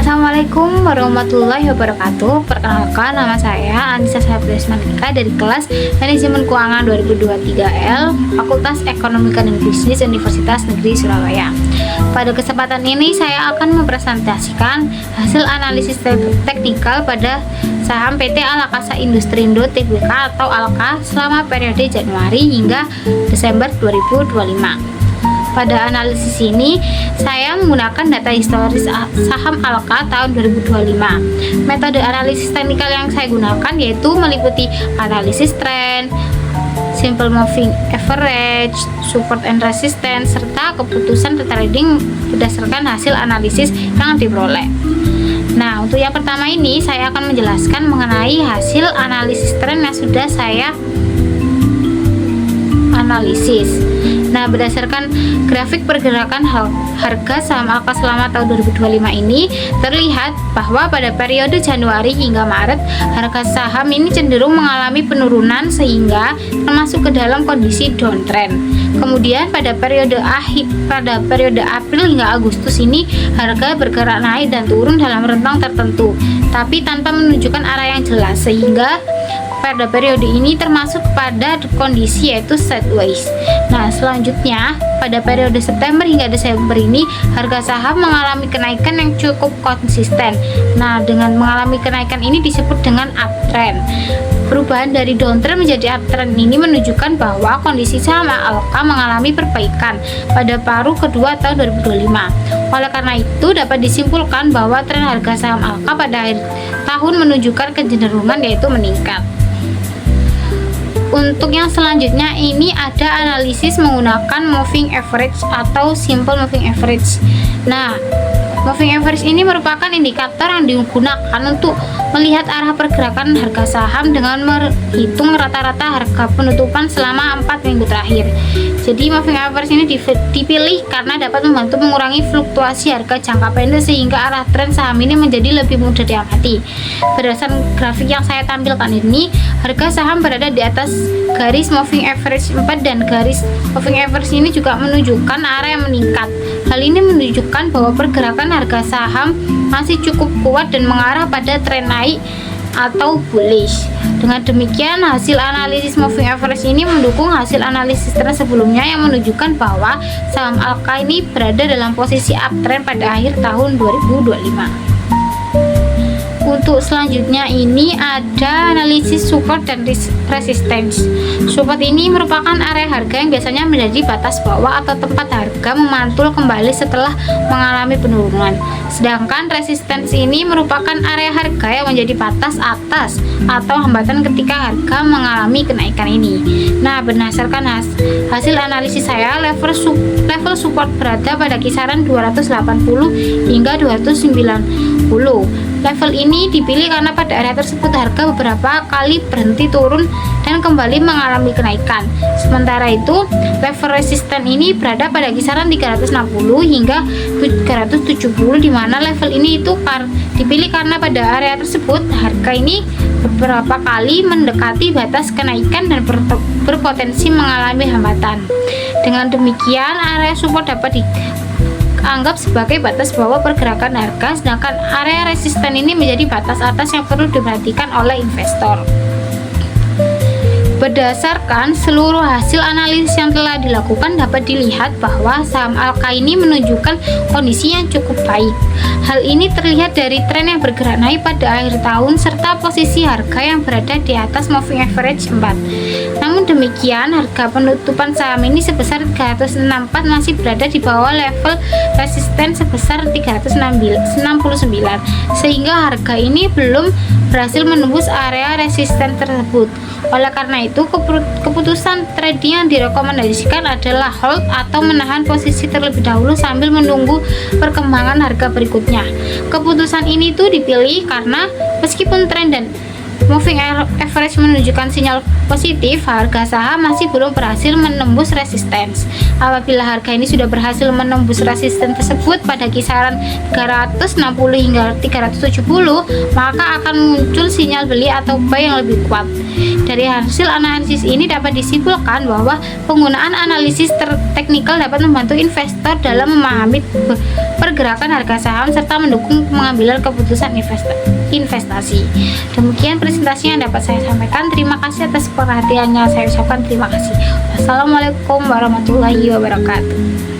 Assalamualaikum warahmatullahi wabarakatuh. Perkenalkan, nama saya Anissa Sabresmanika dari kelas Manajemen Keuangan 2023L, Fakultas Ekonomi dan Bisnis Universitas Negeri Surabaya. Pada kesempatan ini saya akan mempresentasikan hasil analisis teknikal pada saham PT Alakasa Industrindo Tbk atau Alka selama periode Januari hingga Desember 2025. Pada analisis ini, saya menggunakan data historis saham Alka tahun 2025. Metode analisis teknikal yang saya gunakan yaitu meliputi analisis tren, simple moving average, support and resistance, serta keputusan trading berdasarkan hasil analisis yang diperoleh. Nah, untuk yang pertama ini, saya akan menjelaskan mengenai hasil analisis tren yang sudah saya analisis. Nah, berdasarkan grafik pergerakan harga saham Alka selama tahun 2025 ini, terlihat bahwa pada periode Januari hingga Maret, harga saham ini cenderung mengalami penurunan sehingga termasuk ke dalam kondisi downtrend. Kemudian pada periode April hingga Agustus ini, harga bergerak naik dan turun dalam rentang tertentu, tapi tanpa menunjukkan arah yang jelas, sehingga pada periode ini termasuk pada kondisi yaitu sideways. Nah, selanjutnya pada periode September hingga Desember ini, harga saham mengalami kenaikan yang cukup konsisten. Nah, dengan mengalami kenaikan ini disebut dengan uptrend. Perubahan dari downtrend menjadi uptrend ini menunjukkan bahwa kondisi saham Alka mengalami perbaikan pada paruh kedua tahun 2025. Oleh karena itu, dapat disimpulkan bahwa tren harga saham Alka pada akhir tahun menunjukkan kecenderungan yaitu meningkat. Untuk yang selanjutnya ini ada analisis menggunakan moving average atau simple moving average. Nah, moving average ini merupakan indikator yang digunakan untuk melihat arah pergerakan harga saham dengan menghitung rata-rata harga penutupan selama 4 minggu terakhir. Jadi moving average ini dipilih karena dapat membantu mengurangi fluktuasi harga jangka pendek sehingga arah tren saham ini menjadi lebih mudah diamati. Berdasarkan grafik yang saya tampilkan ini, harga saham berada di atas garis moving average 4 dan garis moving average ini juga menunjukkan arah yang meningkat. Hal ini menunjukkan bahwa pergerakan harga saham masih cukup kuat dan mengarah pada tren naik atau bullish. Dengan demikian, hasil analisis moving average ini mendukung hasil analisis tren sebelumnya yang menunjukkan bahwa saham Alka ini berada dalam posisi uptrend pada akhir tahun 2025. Untuk selanjutnya ini ada analisis support dan resistance. Support ini merupakan area harga yang biasanya menjadi batas bawah atau tempat harga memantul kembali setelah mengalami penurunan. Sedangkan resistance ini merupakan area harga yang menjadi batas atas atau hambatan ketika harga mengalami kenaikan ini. Nah, berdasarkan hasil analisis saya, level support berada pada kisaran 280 hingga 290. Level ini dipilih karena pada area tersebut harga beberapa kali berhenti turun dan kembali mengalami kenaikan. Sementara itu, level resisten ini berada pada kisaran 360 hingga 370, di mana level ini dipilih karena pada area tersebut harga ini beberapa kali mendekati batas kenaikan dan berpotensi mengalami hambatan. Dengan demikian, area support dapat dianggap sebagai batas bawah pergerakan harga, sedangkan area resisten ini menjadi batas atas yang perlu diperhatikan oleh investor. Berdasarkan seluruh hasil analisis yang telah dilakukan, dapat dilihat bahwa saham Alka ini menunjukkan kondisi yang cukup baik. Hal ini terlihat dari tren yang bergerak naik pada akhir tahun serta posisi harga yang berada di atas moving average 4. Namun demikian, harga penutupan saham ini sebesar 364 masih berada di bawah level resisten sebesar 369, sehingga harga ini belum berhasil menembus area resisten tersebut. Oleh karena itu, keputusan trading yang direkomendasikan adalah hold atau menahan posisi terlebih dahulu sambil menunggu perkembangan harga berikutnya. Keputusan ini dipilih karena meskipun tren dan moving average menunjukkan sinyal positif, harga saham masih belum berhasil menembus resistance. Apabila harga ini sudah berhasil menembus resistance tersebut pada kisaran 360 hingga 370, maka akan muncul sinyal beli atau buy yang lebih kuat. Dari hasil analisis ini dapat disimpulkan bahwa penggunaan analisis teknikal dapat membantu investor dalam memahami pergerakan harga saham serta mendukung pengambilan keputusan investasi. Demikian presentasi yang dapat saya sampaikan. Terima kasih atas perhatiannya. Saya ucapkan terima kasih. Wassalamualaikum warahmatullahi wabarakatuh.